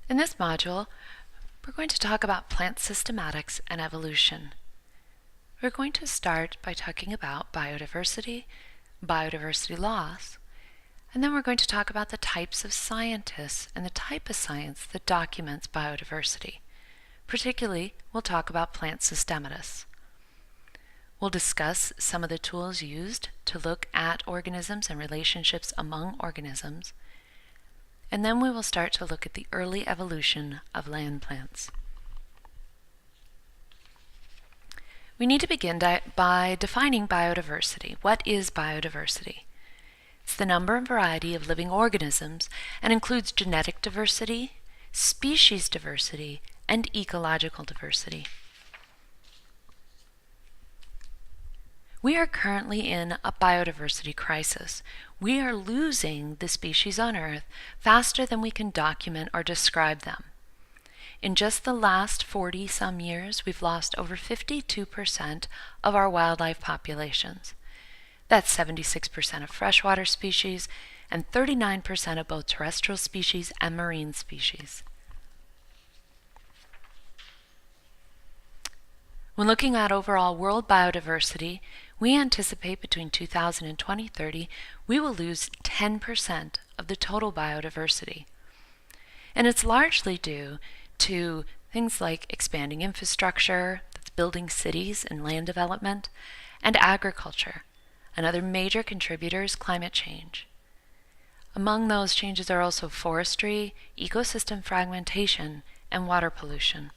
In this module, we're going to talk about plant systematics and evolution. We're going to start by talking about biodiversity, biodiversity loss, and then we're going to talk about the types of scientists and the type of science that documents biodiversity. Particularly, we'll talk about plant systematics. We'll discuss some of the tools used to look at organisms and relationships among organisms, and then we will start to look at the early evolution of land plants. We need to begin by defining biodiversity. What is biodiversity? It's the number and variety of living organisms and includes genetic diversity, species diversity, and ecological diversity. We are currently in a biodiversity crisis. We are losing the species on Earth faster than we can document or describe them. In just the last 40-some years, we've lost over 52% of our wildlife populations. That's 76% of freshwater species and 39% of both terrestrial species and marine species. When looking at overall world biodiversity, we anticipate between 2000 and 2030, we will lose 10% of the total biodiversity. And it's largely due to things like expanding infrastructure, that's building cities and land development, and agriculture. Another major contributor is climate change. Among those changes are also forestry, ecosystem fragmentation, and water pollution.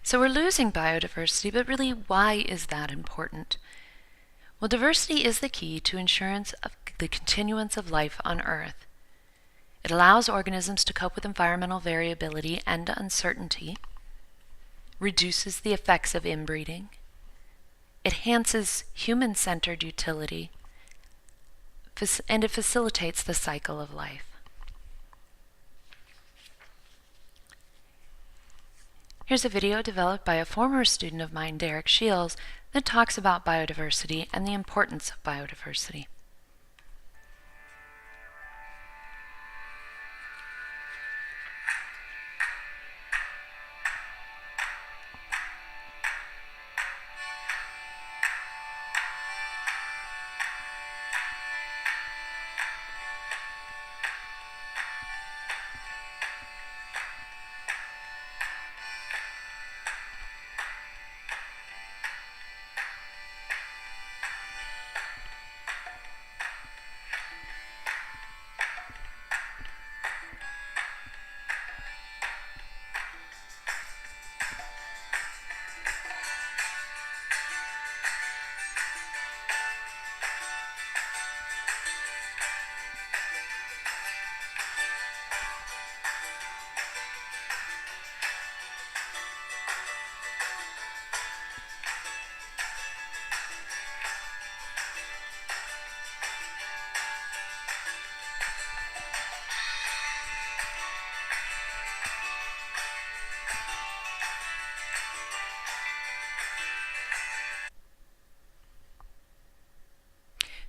So we're losing biodiversity, but really, why is that important? Well, diversity is the key to assurance of the continuance of life on Earth. It allows organisms to cope with environmental variability and uncertainty, reduces the effects of inbreeding, enhances human-centered utility, and it facilitates the cycle of life. Here's a video developed by a former student of mine, Derek Shields, that talks about biodiversity and the importance of biodiversity.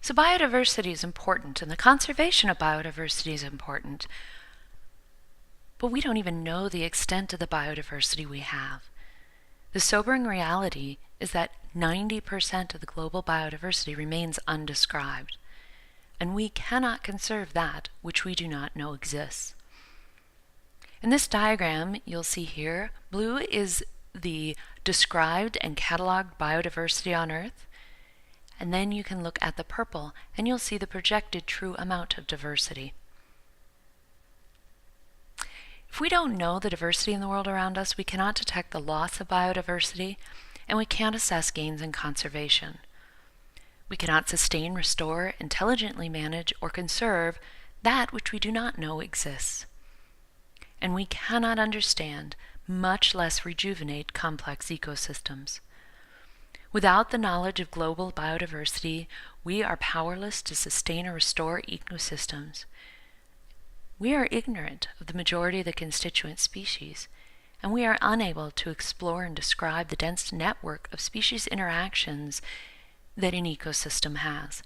So biodiversity is important, and the conservation of biodiversity is important, but we don't even know the extent of the biodiversity we have. The sobering reality is that 90% of the global biodiversity remains undescribed, and we cannot conserve that which we do not know exists. In this diagram you'll see here, blue is the described and cataloged biodiversity on Earth, and then you can look at the purple and you'll see the projected true amount of diversity. If we don't know the diversity in the world around us, we cannot detect the loss of biodiversity, and we can't assess gains in conservation. We cannot sustain, restore, intelligently manage, or conserve that which we do not know exists. And we cannot understand, much less rejuvenate, complex ecosystems. Without the knowledge of global biodiversity, we are powerless to sustain or restore ecosystems. We are ignorant of the majority of the constituent species, and we are unable to explore and describe the dense network of species interactions that an ecosystem has.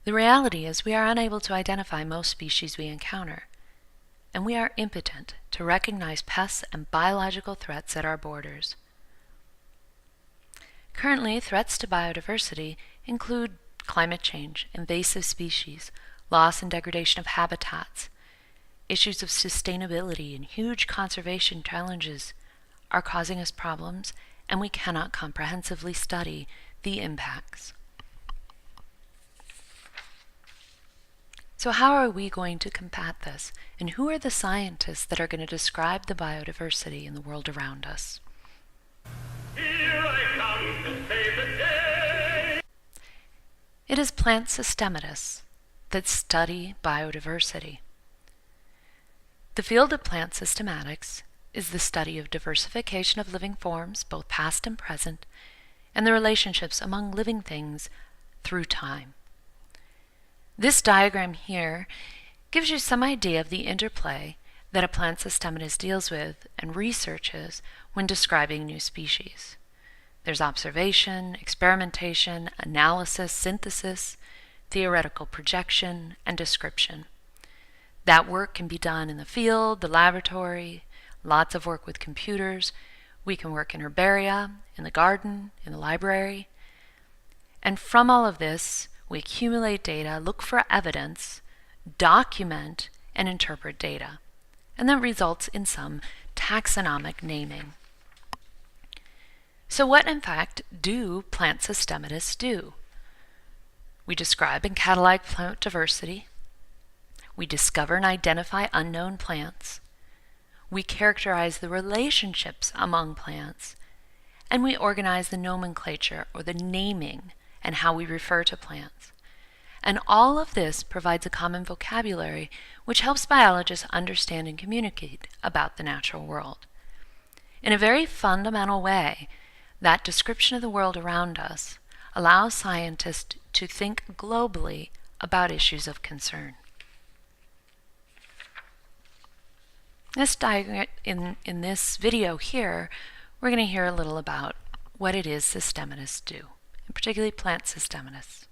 The reality is we are unable to identify most species we encounter, and we are impotent to recognize pests and biological threats at our borders. Currently, threats to biodiversity include climate change, invasive species, loss and degradation of habitats. Issues of sustainability and huge conservation challenges are causing us problems, and we cannot comprehensively study the impacts. So how are we going to combat this? And who are the scientists that are going to describe the biodiversity in the world around us? Here I come to save the day. It is plant systematists that study biodiversity. The field of plant systematics is the study of diversification of living forms, both past and present, and the relationships among living things through time. This diagram here gives you some idea of the interplay that a plant systematist deals with and researches when describing new species. There's observation, experimentation, analysis, synthesis, theoretical projection, and description. That work can be done in the field, the laboratory, lots of work with computers. We can work in herbaria, in the garden, in the library. And from all of this, we accumulate data, look for evidence, document, and interpret data. And that results in some taxonomic naming. So what, in fact, do plant systematists do? We describe and catalog plant diversity. We discover and identify unknown plants. We characterize the relationships among plants. And we organize the nomenclature, or the naming, and how we refer to plants. And all of this provides a common vocabulary which helps biologists understand and communicate about the natural world. In a very fundamental way, that description of the world around us allows scientists to think globally about issues of concern. In this video here, we're going to hear a little about what it is systematists do, and particularly plant systematists.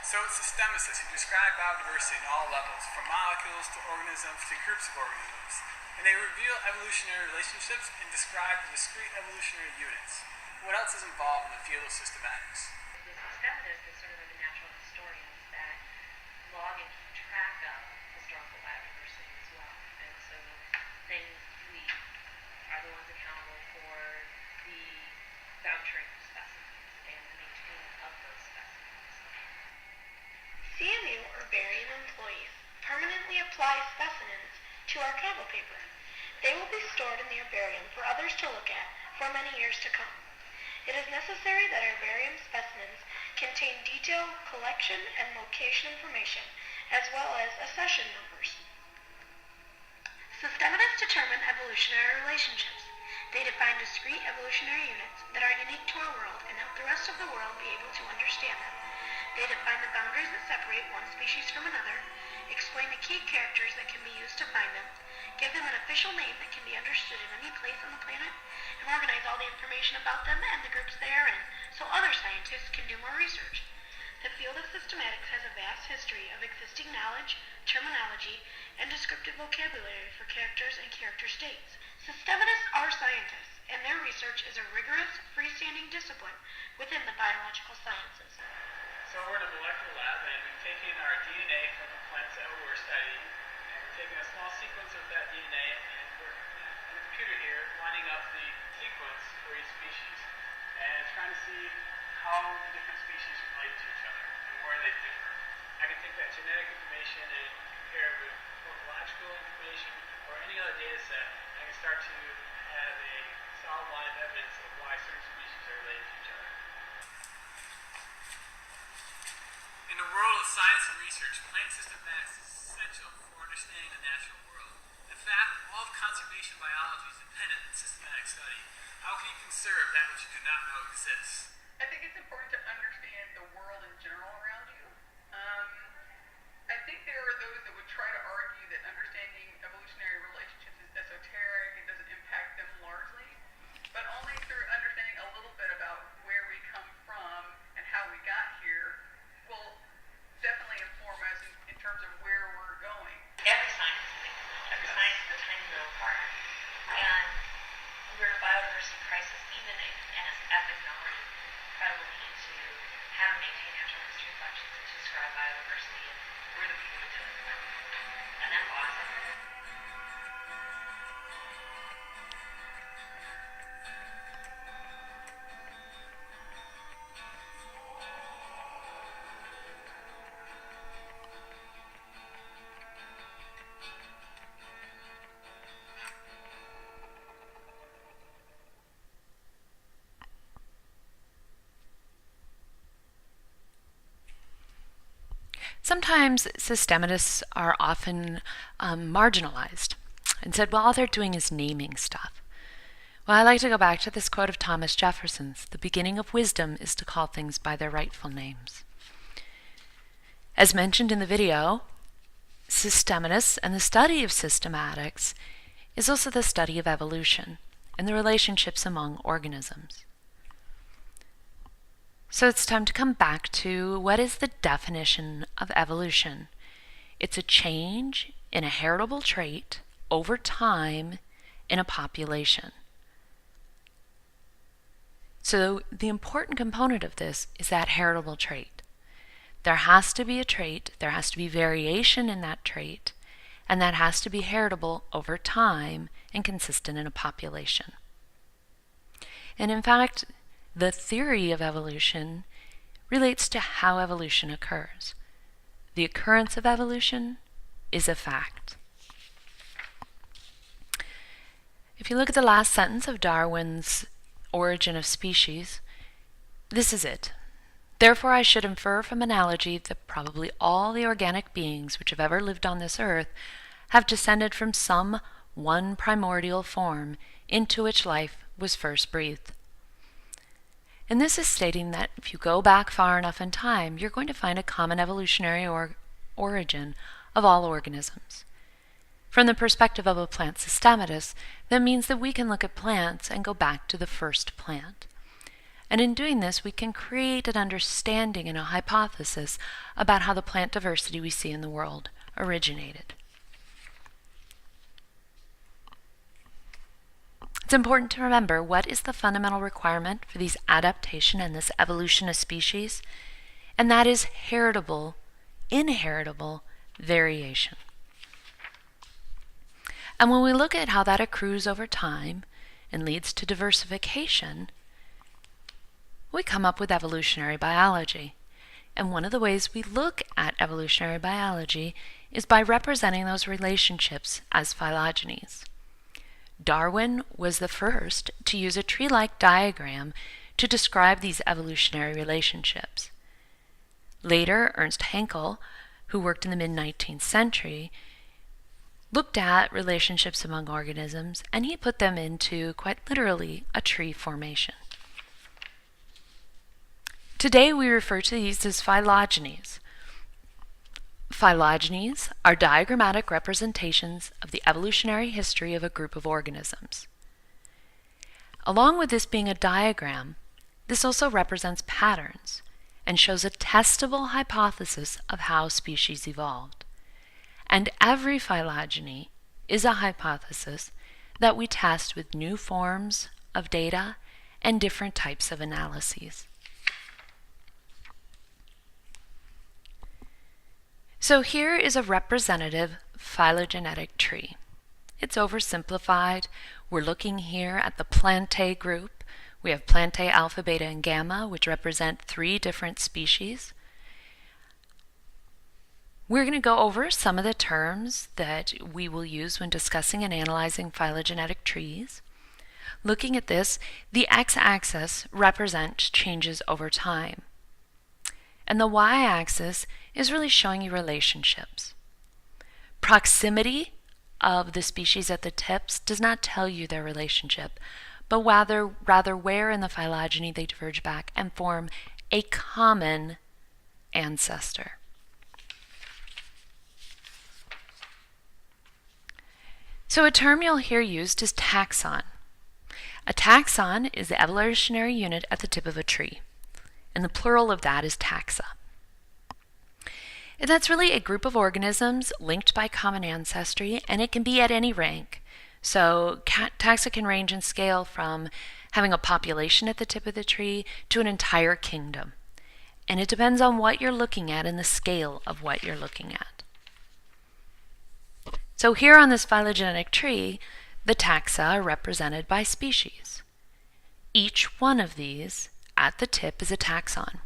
So it's systemicists who describe biodiversity at all levels, from molecules to organisms to groups of organisms. And they reveal evolutionary relationships and describe the discrete evolutionary units. What else is involved in the field of systematics? The systematists is sort of like the natural historians that log and keep track of historical biodiversity as well. And so we are the ones accountable for the vouchering of specimens and the maintaining of those specimens. CMU or barium employees permanently apply specimens to archival paper. They will be stored in the herbarium for others to look at for many years to come. It is necessary that herbarium specimens contain detailed collection and location information, as well as accession numbers. Systematists determine evolutionary relationships. They define discrete evolutionary units that are unique to our world and help the rest of the world be able to understand them. They define the boundaries that separate one species from another, explain the key characters that can be used to find them, give them an official name that can be understood in any place on the planet, and organize all the information about them and the groups they are in, so other scientists can do more research. The field of systematics has a vast history of existing knowledge, terminology, and descriptive vocabulary for characters and character states. Systematists are scientists, and their research is a rigorous, freestanding discipline within the biological sciences. So we're in a molecular lab, and we've taken our DNA from the plants that we're studying, and we're taking a small sequence of that DNA, and we're on the computer here lining up the sequence for each species, and trying to see how the different species relate to each other and where they differ. I can take that genetic information and compare it with morphological information or any other data set, and I can start to have a solid line of evidence of why certain species are related to each other. In the world of science and research, plant systematics is essential for understanding the natural world. In fact, all of conservation biology is dependent on systematic study. How can you conserve that which you do not know exists? I think it's important to understand the world in general around you. I think there are those that would try to argue that understanding evolutionary relationships is esoteric, it doesn't impact them largely, but only through understanding a little bit about where we come from and how we got here will definitely inform us in terms of where we're going. Every science is linked. Every science is a tiny little part. And we're in a biodiversity crisis, even as ethics knowledge, incredible need to have and maintain natural history collections to describe biodiversity, and we're the people who do it. And that's awesome. Sometimes systematists are often marginalized and said, well, all they're doing is naming stuff. Well, I like to go back to this quote of Thomas Jefferson's: "The beginning of wisdom is to call things by their rightful names." As mentioned in the video, systematists and the study of systematics is also the study of evolution and the relationships among organisms. So it's time to come back to what is the definition of evolution. It's a change in a heritable trait over time in a population. So the important component of this is that heritable trait. There has to be a trait, there has to be variation in that trait, and that has to be heritable over time and consistent in a population. And in fact, the theory of evolution relates to how evolution occurs. The occurrence of evolution is a fact. If you look at the last sentence of Darwin's Origin of Species, this is it. Therefore, I should infer from analogy that probably all the organic beings which have ever lived on this earth have descended from some one primordial form into which life was first breathed. And this is stating that if you go back far enough in time, you're going to find a common evolutionary origin of all organisms. From the perspective of a plant systematist, that means that we can look at plants and go back to the first plant. And in doing this, we can create an understanding and a hypothesis about how the plant diversity we see in the world originated. It's important to remember what is the fundamental requirement for these adaptation and this evolution of species, and that is inheritable variation. And when we look at how that accrues over time and leads to diversification, we come up with evolutionary biology. And one of the ways we look at evolutionary biology is by representing those relationships as phylogenies. Darwin was the first to use a tree-like diagram to describe these evolutionary relationships. Later, Ernst Haeckel, who worked in the mid-19th century, looked at relationships among organisms, and he put them into, quite literally, a tree formation. Today we refer to these as phylogenies. Phylogenies are diagrammatic representations of the evolutionary history of a group of organisms. Along with this being a diagram, this also represents patterns and shows a testable hypothesis of how species evolved. And every phylogeny is a hypothesis that we test with new forms of data and different types of analyses. So here is a representative phylogenetic tree. It's oversimplified. We're looking here at the Plantae group. We have Plantae alpha, beta, and gamma, which represent 3 different species. We're going to go over some of the terms that we will use when discussing and analyzing phylogenetic trees. Looking at this, the x-axis represents changes over time. And the y-axis is really showing you relationships. Proximity of the species at the tips does not tell you their relationship, but rather where in the phylogeny they diverge back and form a common ancestor. So a term you'll hear used is taxon. A taxon is the evolutionary unit at the tip of a tree, and the plural of that is taxa. And that's really a group of organisms linked by common ancestry, and it can be at any rank. So taxa can range in scale from having a population at the tip of the tree to an entire kingdom. And it depends on what you're looking at and the scale of what you're looking at. So here on this phylogenetic tree, the taxa are represented by species. Each one of these at the tip is a taxon.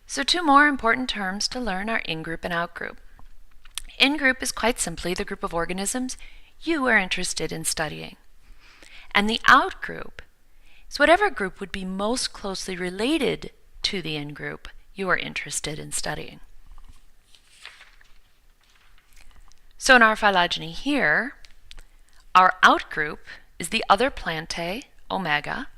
So 2 more important terms to learn are in-group and out-group. In-group is quite simply the group of organisms you are interested in studying. And the out-group is whatever group would be most closely related to the in-group you are interested in studying. So in our phylogeny here, our out-group is the other Plantae, omega,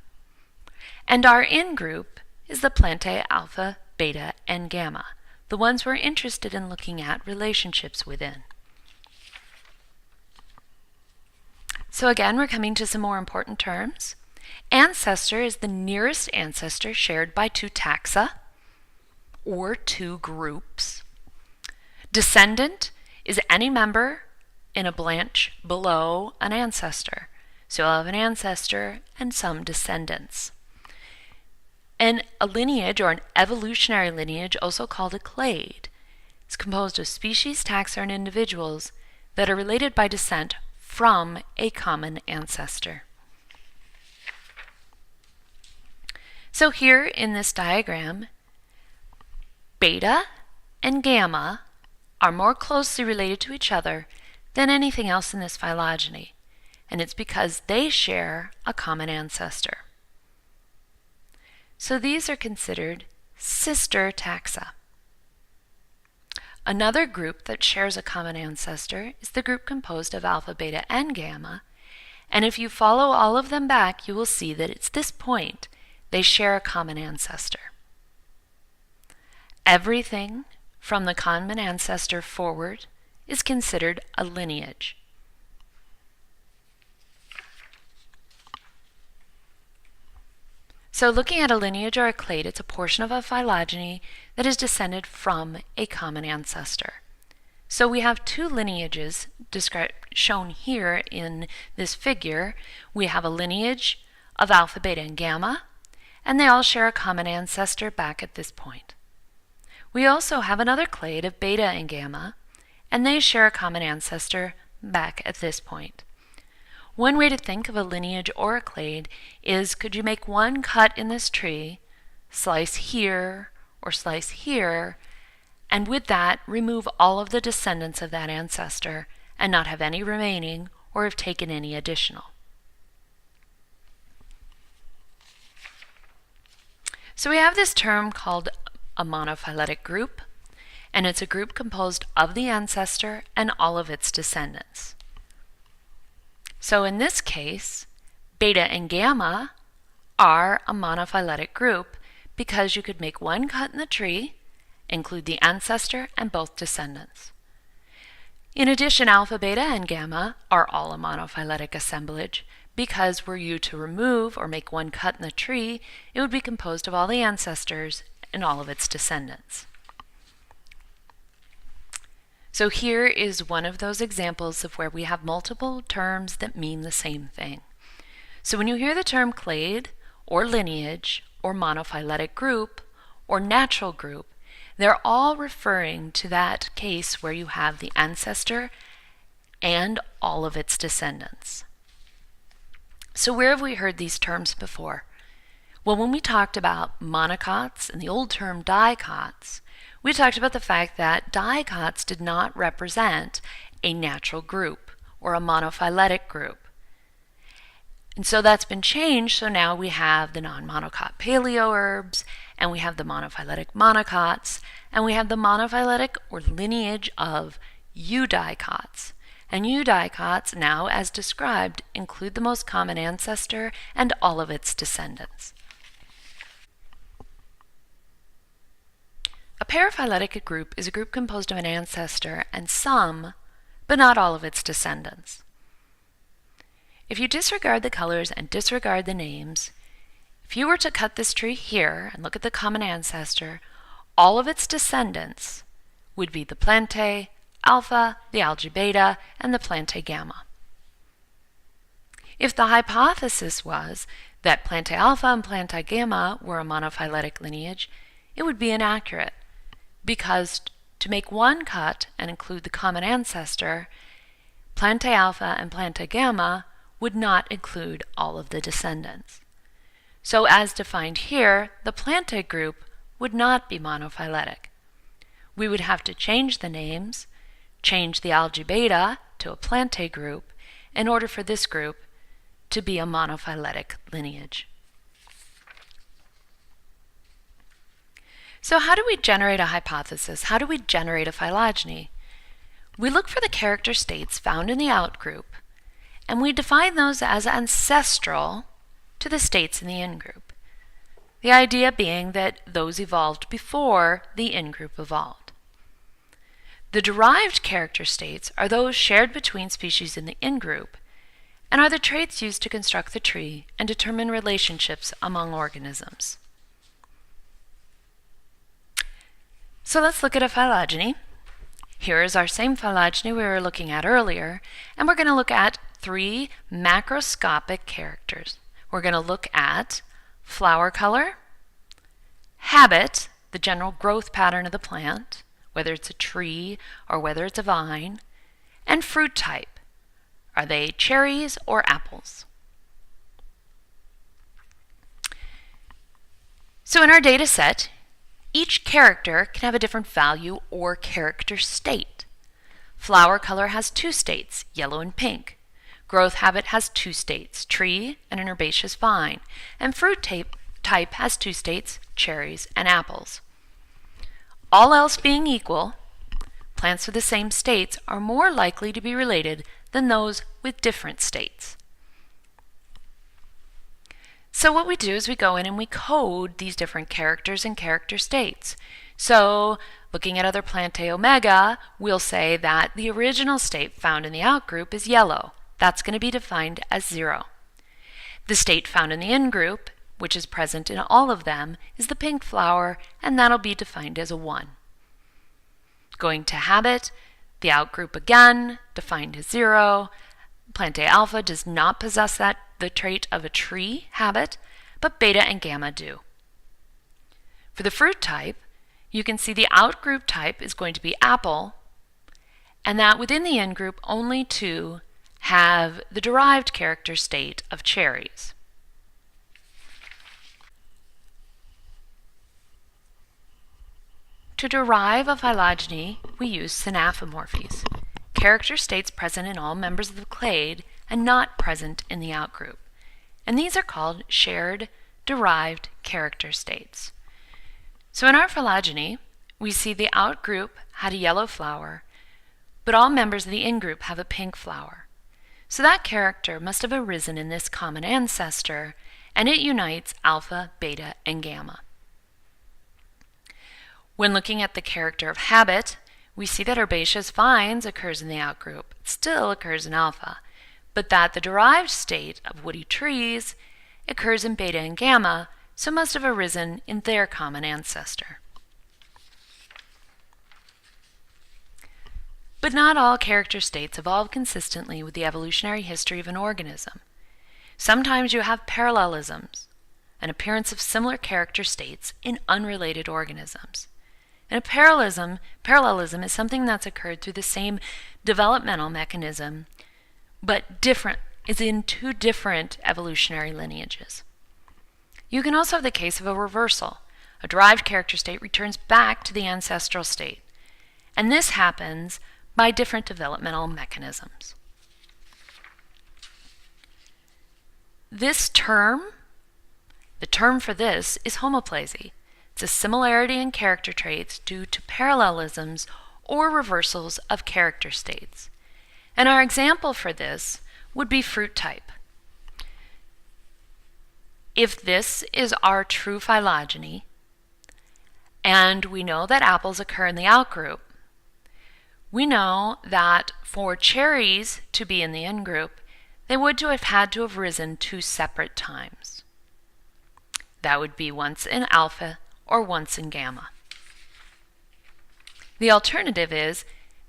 and our in-group is the Plantae alpha, beta, and gamma, the ones we're interested in looking at relationships within. So again, we're coming to some more important terms. Ancestor is the nearest ancestor shared by 2 taxa, or 2 groups. Descendant is any member in a branch below an ancestor. So you'll have an ancestor and some descendants. And a lineage, or an evolutionary lineage, also called a clade, is composed of species, taxa, and individuals that are related by descent from a common ancestor. So here in this diagram, beta and gamma are more closely related to each other than anything else in this phylogeny, and it's because they share a common ancestor. So these are considered sister taxa. Another group that shares a common ancestor is the group composed of alpha, beta, and gamma, and if you follow all of them back, you will see that it's this point they share a common ancestor. Everything from the common ancestor forward is considered a lineage. So looking at a lineage or a clade, it's a portion of a phylogeny that is descended from a common ancestor. So we have two lineages shown here in this figure. We have a lineage of alpha, beta, and gamma, and they all share a common ancestor back at this point. We also have another clade of beta and gamma, and they share a common ancestor back at this point. One way to think of a lineage or a clade is, could you make one cut in this tree, slice here or slice here, and with that remove all of the descendants of that ancestor and not have any remaining or have taken any additional. So we have this term called a monophyletic group, and it's a group composed of the ancestor and all of its descendants. So in this case, beta and gamma are a monophyletic group because you could make one cut in the tree, include the ancestor and both descendants. In addition, alpha, beta, and gamma are all a monophyletic assemblage because were you to remove or make one cut in the tree, it would be composed of all the ancestors and all of its descendants. So here is one of those examples of where we have multiple terms that mean the same thing. So when you hear the term clade, or lineage, or monophyletic group, or natural group, they're all referring to that case where you have the ancestor and all of its descendants. So where have we heard these terms before? Well, when we talked about monocots and the old term dicots, we talked about the fact that dicots did not represent a natural group or a monophyletic group. And so that's been changed, so now we have the non-monocot paleoherbs, and we have the monophyletic monocots, and we have the monophyletic or lineage of eudicots. And eudicots now, as described, include the most common ancestor and all of its descendants. A paraphyletic group is a group composed of an ancestor and some, but not all of its descendants. If you disregard the colors and disregard the names, if you were to cut this tree here and look at the common ancestor, all of its descendants would be the Plantae alpha, the Algae beta, and the Plantae gamma. If the hypothesis was that Plantae alpha and Plantae gamma were a monophyletic lineage, it would be inaccurate, because to make one cut and include the common ancestor, Plantae alpha and Plantae gamma would not include all of the descendants. So as defined here, the Plantae group would not be monophyletic. We would have to change the names, change the Algae beta to a Plantae group in order for this group to be a monophyletic lineage. So how do we generate a hypothesis? How do we generate a phylogeny? We look for the character states found in the outgroup, and we define those as ancestral to the states in the in-group. The idea being that those evolved before the in-group evolved. The derived character states are those shared between species in the in-group and are the traits used to construct the tree and determine relationships among organisms. So let's look at a phylogeny. Here is our same phylogeny we were looking at earlier, and we're going to look at 3 macroscopic characters. We're going to look at flower color, habit, the general growth pattern of the plant, whether it's a tree or whether it's a vine, and fruit type. Are they cherries or apples? So in our data set, each character can have a different value or character state. Flower color has 2 states, yellow and pink. Growth habit has 2 states, tree and an herbaceous vine. And fruit type has 2 states, cherries and apples. All else being equal, plants with the same states are more likely to be related than those with different states. So what we do is we go in and we code these different characters and character states. So looking at other Plantae omega, we'll say that the original state found in the outgroup is yellow. That's going to be defined as 0. The state found in the in-group, which is present in all of them, is the pink flower, and that'll be defined as a 1. Going to habit, The outgroup again, defined as 0. Plantae alpha does not possess the trait of a tree habit, but beta and gamma do. For the fruit type, you can see the outgroup type is going to be apple, and that within the in-group only 2 have the derived character state of cherries. To derive a phylogeny, we use synapomorphies, character states present in all members of the clade and not present in the outgroup. And these are called shared derived character states. So in our phylogeny, we see the outgroup had a yellow flower, but all members of the in-group have a pink flower. So that character must have arisen in this common ancestor, and it unites alpha, beta, and gamma. When looking at the character of habit, we see that herbaceous vines occurs in the outgroup. It still occurs in alpha, but that the derived state of woody trees occurs in beta and gamma, so must have arisen in their common ancestor. But not all character states evolve consistently with the evolutionary history of an organism. Sometimes you have parallelisms, an appearance of similar character states in unrelated organisms. And a parallelism is something that's occurred through the same developmental mechanism, but is in 2 different evolutionary lineages. You can also have the case of a reversal. A derived character state returns back to the ancestral state, and this happens by different developmental mechanisms. The term for this is homoplasy. It's a similarity in character traits due to parallelisms or reversals of character states. And our example for this would be fruit type. If this is our true phylogeny, and we know that apples occur in the outgroup, we know that for cherries to be in the in-group, they would have had to have risen 2 separate times. That would be once in alpha or once in gamma. The alternative is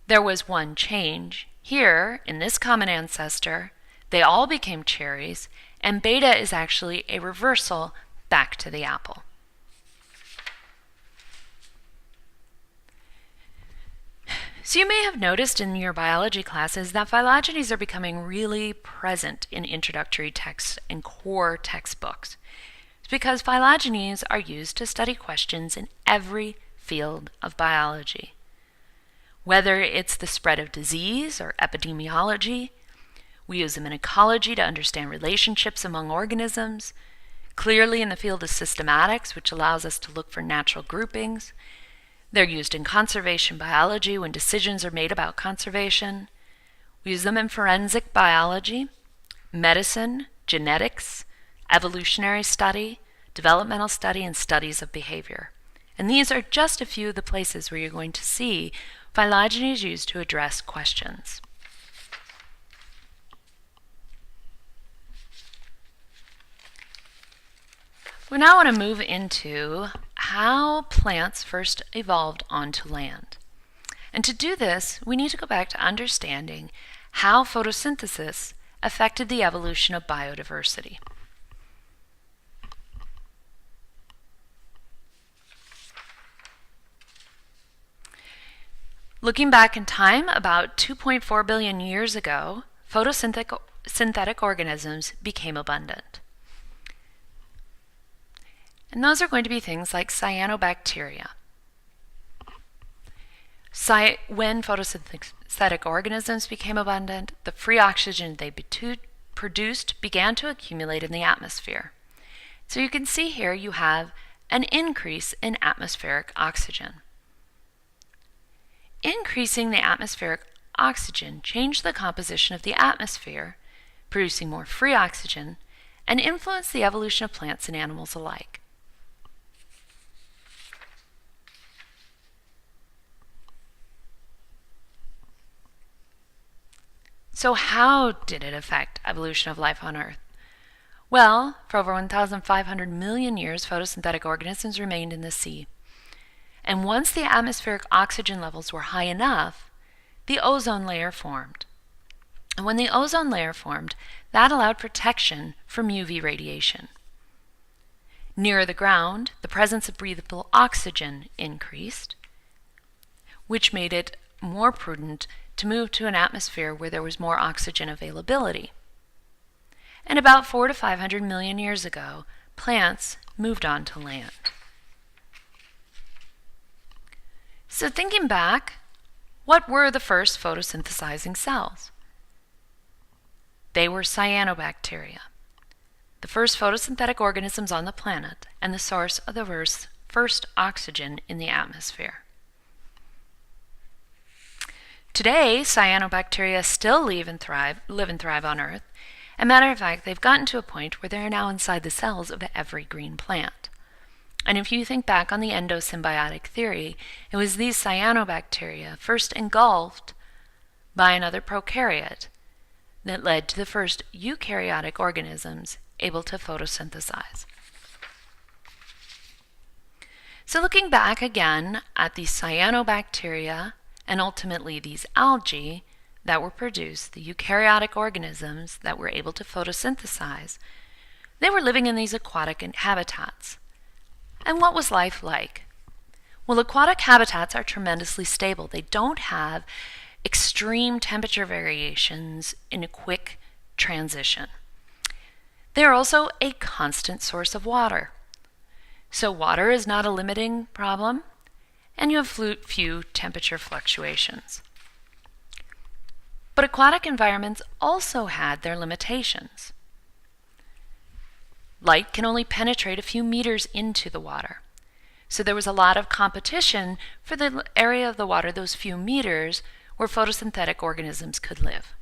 there was one change. Here, in this common ancestor, they all became cherries, and beta is actually a reversal back to the apple. So you may have noticed in your biology classes that phylogenies are becoming really present in introductory texts and core textbooks. It's because phylogenies are used to study questions in every field of biology. Whether it's the spread of disease or epidemiology, we use them in ecology to understand relationships among organisms, clearly in the field of systematics, which allows us to look for natural groupings. They're used in conservation biology when decisions are made about conservation. We use them in forensic biology, medicine, genetics, evolutionary study, developmental study, and studies of behavior. And these are just a few of the places where you're going to see phylogenies used to address questions. We now want to move into how plants first evolved onto land. And to do this, we need to go back to understanding how photosynthesis affected the evolution of biodiversity. Looking back in time, about 2.4 billion years ago, photosynthetic organisms became abundant. And those are going to be things like cyanobacteria. When photosynthetic organisms became abundant, the free oxygen they produced began to accumulate in the atmosphere. So you can see here you have an increase in atmospheric oxygen. Increasing the atmospheric oxygen changed the composition of the atmosphere, producing more free oxygen, and influenced the evolution of plants and animals alike. So how did it affect evolution of life on Earth? Well, for over 1,500 million years, photosynthetic organisms remained in the sea. And once the atmospheric oxygen levels were high enough, the ozone layer formed. And when the ozone layer formed, that allowed protection from UV radiation. Nearer the ground, the presence of breathable oxygen increased, which made it more prudent to move to an atmosphere where there was more oxygen availability. And about 400 to 500 million years ago, plants moved on to land. So thinking back, what were the first photosynthesizing cells? They were cyanobacteria, the first photosynthetic organisms on the planet and the source of the Earth's first oxygen in the atmosphere. Today, cyanobacteria still live and thrive on Earth. As a matter of fact, they've gotten to a point where they are now inside the cells of every green plant. And if you think back on the endosymbiotic theory, it was these cyanobacteria first engulfed by another prokaryote that led to the first eukaryotic organisms able to photosynthesize. So looking back again at these cyanobacteria and ultimately these algae that were produced, the eukaryotic organisms that were able to photosynthesize, they were living in these aquatic habitats. And what was life like? Well, aquatic habitats are tremendously stable. They don't have extreme temperature variations in a quick transition. They are also a constant source of water. So water is not a limiting problem, and you have few temperature fluctuations. But aquatic environments also had their limitations. Light can only penetrate a few meters into the water. So there was a lot of competition for the area of the water, those few meters, where photosynthetic organisms could live.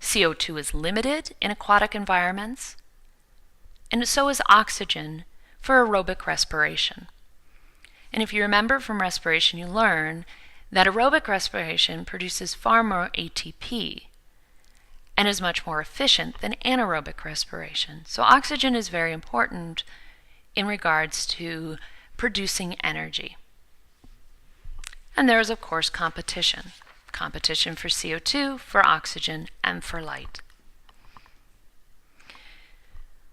CO2 is limited in aquatic environments, and so is oxygen for aerobic respiration. And if you remember from respiration, you learn that aerobic respiration produces far more ATP and is much more efficient than anaerobic respiration. So oxygen is very important in regards to producing energy. And there is, of course, competition. Competition for CO2, for oxygen, and for light.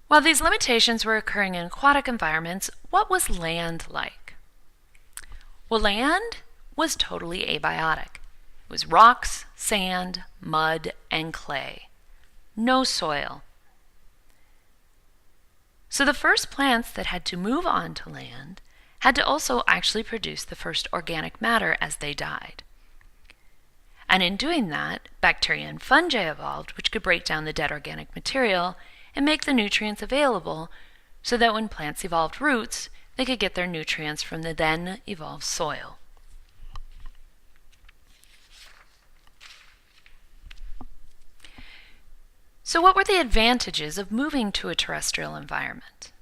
While these limitations were occurring in aquatic environments, what was land like? Well, land was totally abiotic. It was rocks, sand, mud, and clay. No soil. So the first plants that had to move on to land had to also actually produce the first organic matter as they died. And in doing that, bacteria and fungi evolved, which could break down the dead organic material and make the nutrients available so that when plants evolved roots, they could get their nutrients from the then evolved soil. So what were the advantages of moving to a terrestrial environment?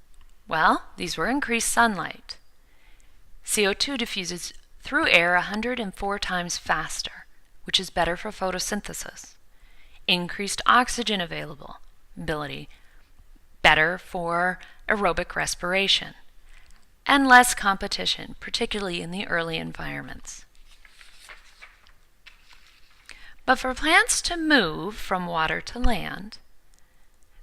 Well, these were increased sunlight. CO2 diffuses through air 104 times faster, which is better for photosynthesis. Increased oxygen availability, better for aerobic respiration. And less competition, particularly in the early environments. But for plants to move from water to land,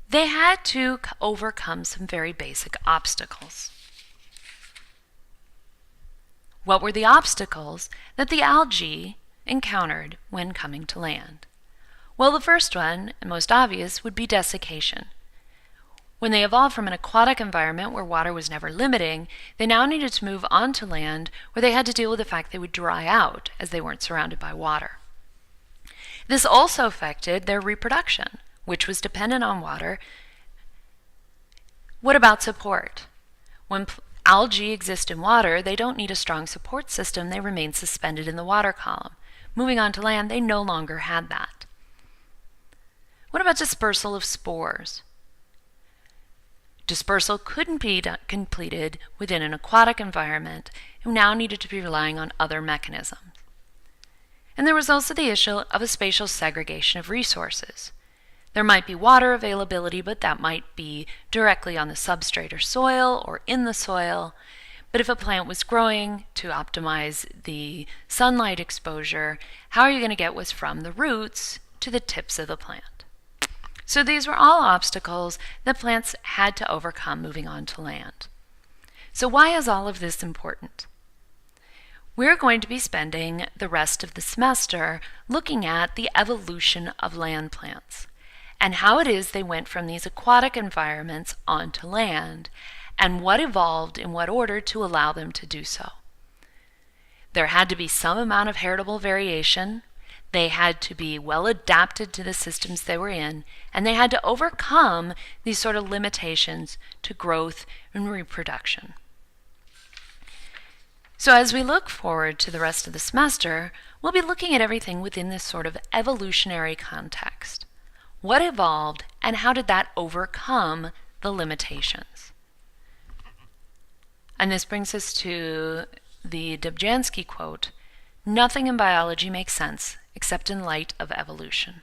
they had to overcome some very basic obstacles. What were the obstacles that the algae encountered when coming to land? Well, the first one, and most obvious, would be desiccation. When they evolved from an aquatic environment where water was never limiting, they now needed to move onto land where they had to deal with the fact they would dry out as they weren't surrounded by water. This also affected their reproduction, which was dependent on water. What about support? When algae exist in water, they don't need a strong support system. They remain suspended in the water column. Moving on to land, they no longer had that. What about dispersal of spores? Dispersal couldn't be completed within an aquatic environment and now needed to be relying on other mechanisms. And there was also the issue of a spatial segregation of resources. There might be water availability, but that might be directly on the substrate or soil or in the soil. But But if a plant was growing to optimize the sunlight exposure, how are you going to get what's from the roots to the tips of the plant? So these were all obstacles that plants had to overcome moving on to land. So why is all of this important? We're going to be spending the rest of the semester looking at the evolution of land plants and how it is they went from these aquatic environments onto land and what evolved in what order to allow them to do so. There had to be some amount of heritable variation. They had to be well adapted to the systems they were in, and they had to overcome these sort of limitations to growth and reproduction. So as we look forward to the rest of the semester, we'll be looking at everything within this sort of evolutionary context. What evolved and how did that overcome the limitations? And this brings us to the Dobzhansky quote, "Nothing in biology makes sense except in light of evolution."